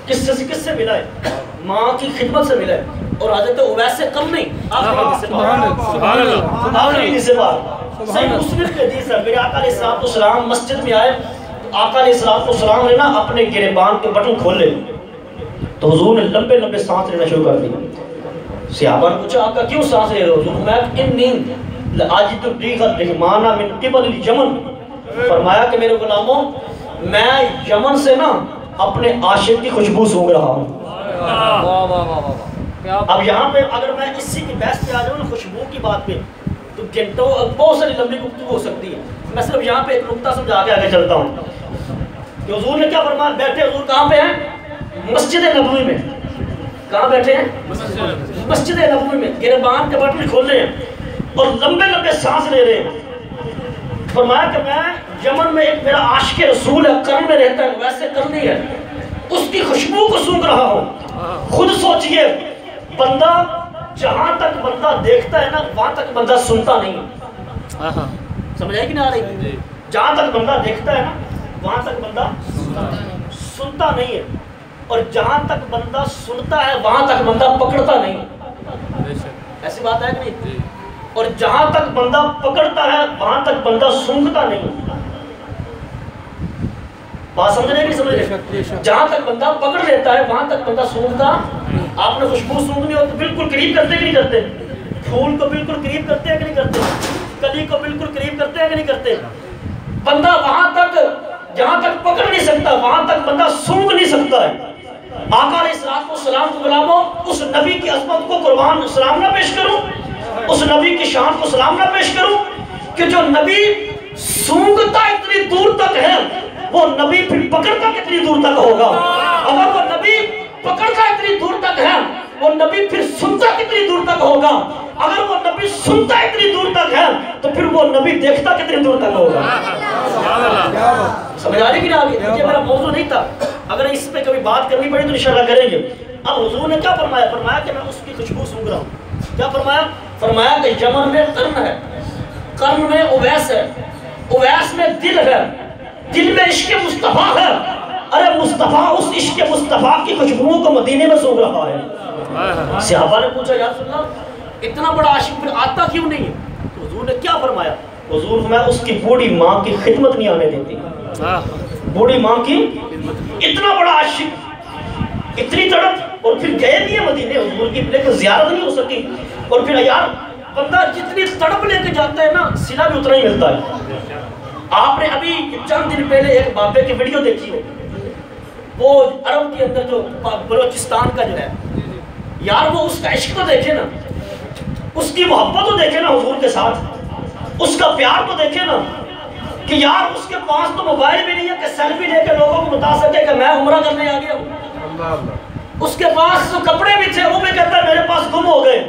کس سے ملا ہے؟ ماں کی خدمت سے ملا ہے. اور حضرت اویس سے کم نہیں. صحیح مسلم کے حدیث ہے. میرے آقا علیہ السلام مسجد میں آئے تو آقا علیہ السلام نے نا اپنے گریبان کے بٹن کھول لے تو حضور نے لمبے لمبے سانس لینا شروع کر دیا. صحابہ نے پوچھا آقا کیوں سانس لے رہے ہو؟ حضور میں انی لاجد الریح الرحمانہ من قبل الیمن. فرمایا کہ میرے غلاموں میں یمن سے نا اپنے عاشق کی خوشبو سونگ رہا ہوں. اب یہاں پہ اگر میں اسی کی بحث پہ آ جاؤں نا خوشبو کی بات پہ تو گھنٹوں بہت ساری لمبی گفتگو ہو سکتی ہے. میں صرف یہاں پہ ایک نقطہ سمجھا کے آگے چلتا ہوں کہ حضور نے کیا فرمایا. بیٹھے حضور کہاں پہ ہیں؟ مسجد نبوی میں. کہاں بیٹھے ہیں؟ مسجد نبوی میں. گریبان کے بٹن کھولے ہیں اور لمبے لمبے سانس لے رہے ہیں. فرمایا کہ میں یمن میں ایک میرا عاشق رسول ہے, قرن میں رہتا ہے, ویسے کرنی ہے, اس کی خوشبو کو سونگ رہا ہوں. خود سوچئے بندہ جہاں تک بندہ دیکھتا ہے نا وہاں تک بندہ سنتا نہیں. سمجھ آئی کہ نہیں آ رہی؟ جہاں تک بندہ دیکھتا ہے نا وہاں تک بندہ سنتا نہیں ہے, اور جہاں تک بندہ سنتا ہے وہاں تک بندہ پکڑتا نہیں. ایسی بات ہے کہ نہیں؟ اور جہاں تک بندہ پکڑتا ہے وہاں تک بندہ سونگتا نہیں. بات سمجھ رہے نہیں سمجھ رہے؟ جہاں تک بندہ پکڑ لیتا ہے وہاں تک بندہ سونگتا. آپ نے خوشبو سونگنی ہو تو بالکل قریب کرتے کہ نہیں کرتے؟ پھول کو بالکل قریب کرتے ہیں کہ نہیں کرتے؟ کلی کو بالکل قریب کرتے ہیں کہ نہیں کرتے؟ بندہ وہاں تک جہاں تک پکڑ نہیں سکتا وہاں تک بندہ سونگ نہیں سکتا ہے. آقا علیہ السلام کو غلاموں اس نبی کی عظمت کو قربان سلام نہ پیش کروں, اس نبی کی شان کو سلام نہ پیش کروں کہ جو نبی سونگتا اتنی دور تک ہے وہ نبی پھر پکڑتا کتنی دور تک ہوگا. اگر وہ نبی پکڑتا اتنی دور تک ہے وہ نبی پھر سنتا کتنی دور تک ہوگا. اگر وہ نبی سنتا اتنی دور تک ہے تو پھر وہ نبی دیکھتا کتنی دور تک ہوگا. سمجھ آ رہی کہ نہیں آگے؟ یہ میرا موضوع نہیں تھا, اگر اس پہ کبھی بات کرنی پڑی تو انشاءاللہ کریں گے. اب حضور نے کیا فرمایا؟ فرمایا کہ میں اس کی خوشبو سونگ رہا ہوں. کیا فرمایا؟ فرمایا کہ یمن میں قرن ہے, قرن میں اویس ہے, اویس میں دل ہے, دل میں عشق مصطفیٰ ہے. ارے مصطفیٰ اس عشق مصطفیٰ کی خوشبو کو مدینے میں سونگ رہا ہے. صحابہ نے پوچھا یا رسول اللہ اتنا بڑا عاشق پھر آتا کیوں نہیں ہے؟ تو حضور نے کیا فرمایا؟ حضور فرمایا اس کی بوڑھی ماں کی خدمت نہیں آنے دیتی. بوڑھی ماں کی اتنا بڑا عاشق, اتنی تڑپ, اور پھر گئے بھی ہے مدینے حضور کی لیکن زیارت نہیں ہو سکی. اور پھر یار بندہ جتنی تڑپ لے کے جاتا ہے نا صلہ بھی اتنا ہی ملتا ہے. آپ نے ابھی چند دن پہلے ایک بابے کی ویڈیو دیکھی ہو, وہ عرب کے اندر جو بلوچستان کا جو ہے یار, وہ اس کا عشق تو دیکھے نا, اس کی محبت تو دیکھے نا حضور کے ساتھ, اس کا پیار تو دیکھے نا کہ یار اس کے پاس تو موبائل بھی نہیں ہے کہ سیلفی لے کے لوگوں کو بتا سکے کہ میں عمرہ کرنے آ گیا ہوں. اس کے پاس جو کپڑے بھی تھے وہ بھی کہتا ہے میرے پاس گم ہو گئے.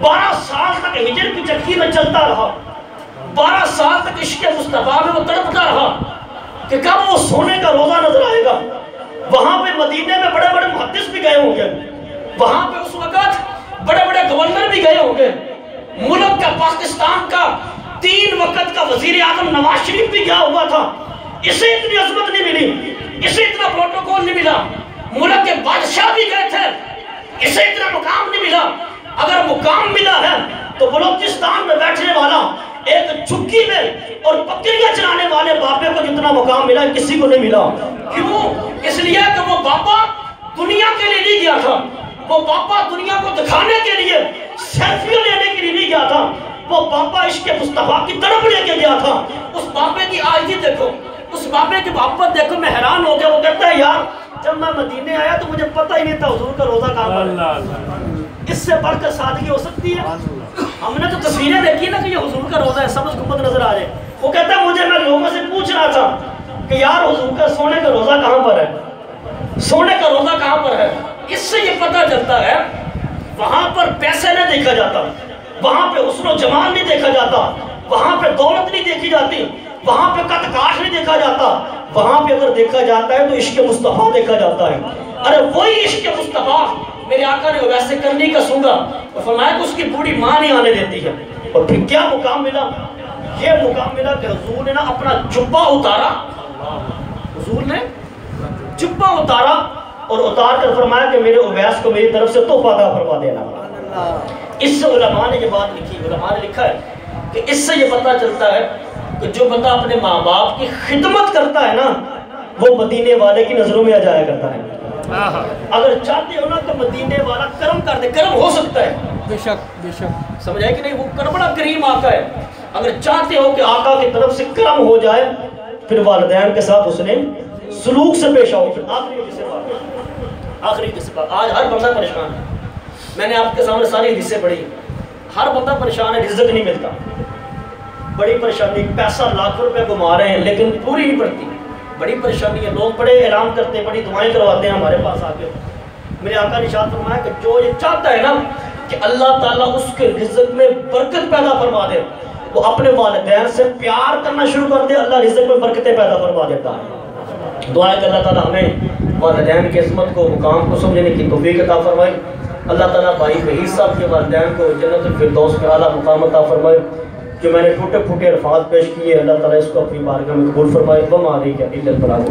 12 سال تک ہجر کی چکی میں چلتا رہا, 12 سال تک عشق مصطفیٰ میں وہ تڑپتا رہا کہ کب وہ سونے کا روزہ نظر آئے گا. وہاں پہ مدینے میں بڑے بڑے محدث بھی گئے ہوں گے, وہاں پہ اس وقت بڑے بڑے گورنر بھی گئے ہوں گے, ملک کا پاکستان کا 3 وقت کا وزیر اعظم نواز شریف بھی گیا ہوا تھا. اسے اتنی عظمت نہیں ملی, اسے اتنا پروٹوکول نہیں ملا. ملک کے بادشاہ بھی گئے تھے, اسے اتنا مقام نہیں ملا. اگر مقام ملا ہے تو بلوچستان میں بیٹھنے والا ایک چکی میں اور بکریاں چلانے والے بابے کو جتنا مقام ملا کسی کو نہیں ملا. کیوں؟ اس لیے کہ وہ بابا دنیا کے لیے نہیں گیا تھا, وہ بابا دنیا کو دکھانے کے لیے سیلفیوں لینے کے لیے نہیں گیا تھا, وہ بابا عشق مصطفیٰ کی طرف لے کے گیا تھا. اس بابے کی عاجزی دیکھو, اس بابے کی محبت دیکھو. میں حیران ہو گیا. وہ کہتا ہے یار جب میں مدینے آیا تو مجھے پتہ ہی نہیں تھا حضور کا روزہ کہاں پر ہے. اس سے بڑھ کر سادگی ہو سکتی ہے؟ ہم نے تو تصویریں دیکھی نا کہ یہ حضور کا روزہ ہے, سبز گنبد نظر آ رہے. وہ کہتا ہے مجھے میں لوگوں سے پوچھ رہا تھا کہ یار حضور کا سونے کا روزہ کہاں پر ہے, سونے کا روزہ کہاں پر ہے. اس سے یہ پتہ چلتا ہے وہاں پر پیسے نہیں دیکھا جاتا, وہاں پہ حسن و جمال نہیں دیکھا جاتا, وہاں پہ دولت نہیں دیکھی جاتی, وہاں پہ قد کاش نہیں دیکھا جاتا. وہاں پہ اگر دیکھا جاتا ہے تو عشق مصطفیٰ دیکھا جاتا ہے. ارے وہی عشق مصطفیٰ میرے آقا نے ویسے کرنی کا سونگا اور فرمایا کہ اس کی بوڑھی ماں نہیں آنے دیتی ہے. اور پھر کیا مقام ملا؟ یہ مقام ملا کہ حضور نے نا اپنا جبہ اتارا, حضور نے جبہ اتارا اور اتار کر فرمایا کہ میرے اویس کو میری طرف سے تحفہ عطا فرما دینا. اس سے علماء نے یہ بات لکھی، علماء نے لکھا ہے کہ اس سے یہ پتہ چلتا ہے کہ جو بندہ اپنے ماں باپ کی خدمت کرتا ہے نا وہ مدینے والے کی نظروں میں آ جایا کرتا ہے. اگر چاہتے ہو نا تو مدینے والا کرم کر دے، کرم ہو سکتا ہے بے شک بے شک، سمجھا ہے کہ نہیں؟ وہ بڑا کریم آقا ہے. اگر چاہتے ہو کہ آقا کی طرف سے کرم ہو جائے پھر والدین کے ساتھ اس نے سلوک سے پیش آؤ. آخری حدیث بات، آج ہر بندہ پریشان ہے. میں نے آپ کے سامنے ساری حدیثیں پڑھی. ہر بندہ پریشان ہے، رزق نہیں ملتا، بڑی پریشانی، پیسہ لاکھوں روپے گما رہے ہیں لیکن پوری نہیں پڑتی، بڑی پریشانی ہے. لوگ بڑے اعلان کرتے ہیں، بڑی دعائیں کرواتے ہیں ہمارے پاس آ کے. میرے آقا نے ارشاد فرمایا کہ جو یہ چاہتا ہے نا کہ اللہ تعالیٰ اس کے رزق میں برکت پیدا فرما دے، وہ اپنے والدین سے پیار کرنا شروع کر دے، اللہ رزق میں برکتیں پیدا فرما دیتا ہے. دعا ہے کہ اللہ تعالیٰ ہمیں والدین کی عظمت کو، مقام کو سمجھنے کی توفیق عطا فرمائے. اللہ تعالیٰ بھائی وحید صاحب کے والدین کو جنت الفردوس میں اعلیٰ مقام عطا فرمائے. جو میں نے ٹوٹے پھوٹے الفاظ پیش کیے اللہ تعالیٰ اس کو اپنی بارگاہ میں قبول فرمائے. وما علیک الا البلاغ.